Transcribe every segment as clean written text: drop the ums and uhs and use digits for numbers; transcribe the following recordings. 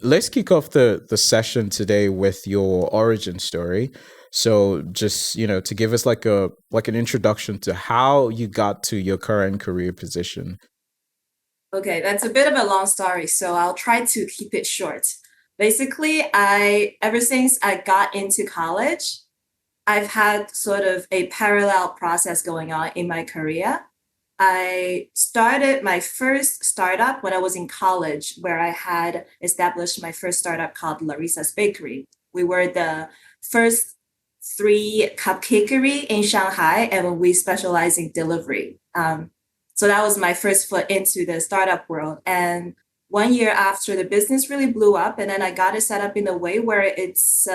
let's kick off the session today with your origin story. So just, to give us like an introduction to how you got to your current career position. Okay, that's a bit of a long story, so I'll try to keep it short. Basically, I ever since I got into college, I've had sort of a parallel process going on in my career. I started my first startup when I was in college, where I had established my first startup called Lareesa's Bakery. We were the first three cupcakery in Shanghai, and we specialize in delivery. So that was my first foot into the startup world. And 1 year after, the business really blew up, and then I got it set up in a way where it's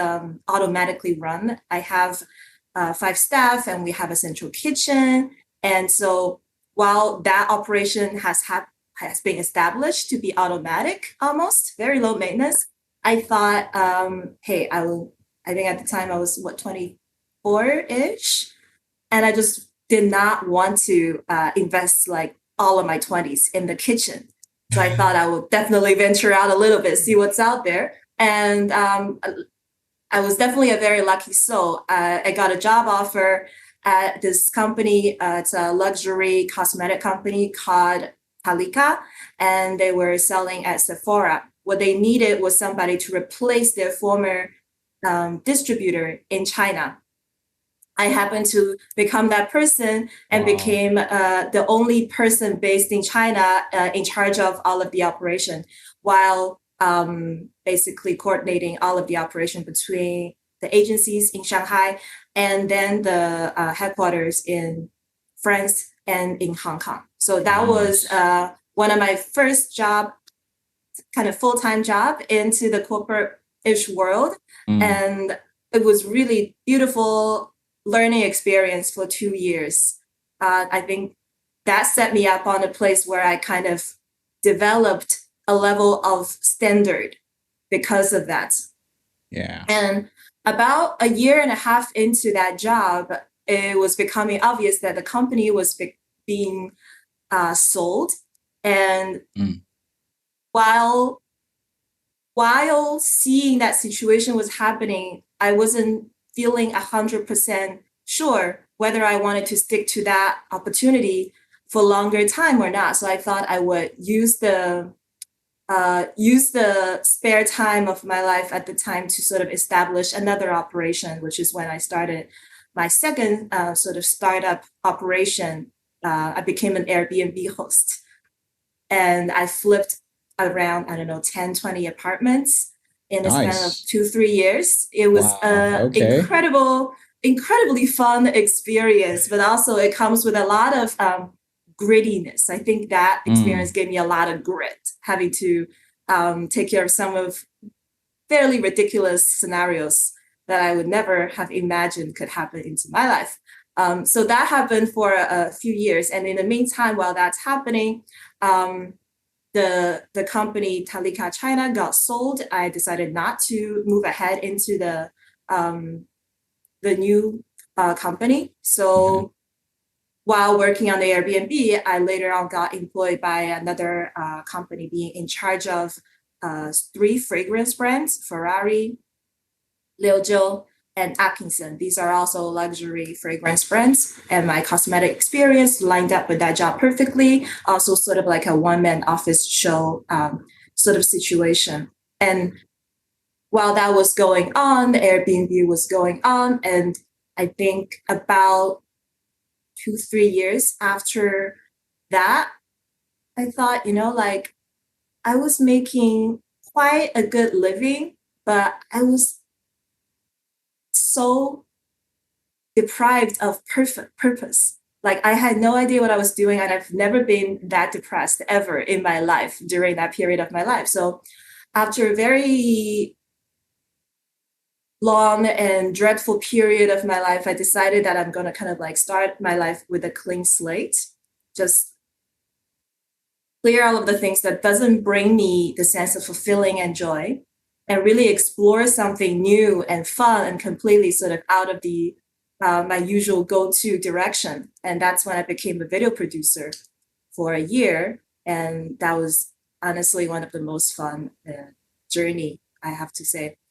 automatically run. I have 5 staff, and we have a central kitchen. And so while that operation has been established to be automatic, almost very low maintenance, I thought, hey, I will. I think at the time I was 24 ish, and I just did not want to invest like all of my 20s in the kitchen. So I thought I would definitely venture out a little bit, see what's out there. And I was definitely a very lucky soul. I got a job offer at this company. It's a luxury cosmetic company called Talika, and they were selling at Sephora. What they needed was somebody to replace their former distributor in China. I happened to become that person and Wow. became the only person based in China in charge of all of the operation, while basically coordinating all of the operation between the agencies in Shanghai and then the headquarters in France and in Hong Kong. So that was Nice. one of my first job, kind of full-time job into the corporate-ish world. Mm. And it was really beautiful learning experience for 2 years. I think that set me up on a place where I kind of developed a level of standard because of that. Yeah. And about a year and a half into that job, it was becoming obvious that the company was being sold. And Mm. while while seeing that situation was happening, I wasn't feeling 100% sure whether I wanted to stick to that opportunity for longer time or not. So I thought I would use the spare time of my life at the time to sort of establish another operation, which is when I started my second sort of startup operation. I became an Airbnb host, and I flipped around, I don't know, 10, 20 apartments in a span of Nice. 2, 3 years. It was Wow. Okay. incredibly fun experience, but also it comes with a lot of grittiness. I think that experience Mm. gave me a lot of grit, having to take care of some of fairly ridiculous scenarios that I would never have imagined could happen into my life. So that happened for a few years, and in the meantime, while that's happening, um, the company Talika China got sold. I decided not to move ahead into um, the new company. Mhm. So while working on the Airbnb, I later on got employed by another company being in charge of three fragrance brands: Ferrari, Liujiu, and Atkinson. These are also luxury fragrance brands, and my cosmetic experience lined up with that job perfectly. Also, sort of like a one-man office show sort of situation. And while that was going on, the Airbnb was going on, and I think about 2, 3 years after that, I thought, like I was making quite a good living, but I was so deprived of perfect purpose. Like I had no idea what I was doing, and I've never been that depressed ever in my life during that period of my life. So after a very long and dreadful period of my life, I decided that I'm going to kind of like start my life with a clean slate, just clear all of the things that doesn't bring me the sense of fulfilling and joy, and really explore something new and fun and completely sort of out of the my usual go-to direction. And that's when I became a video producer for a year, and that was honestly one of the most fun journey, I have to say.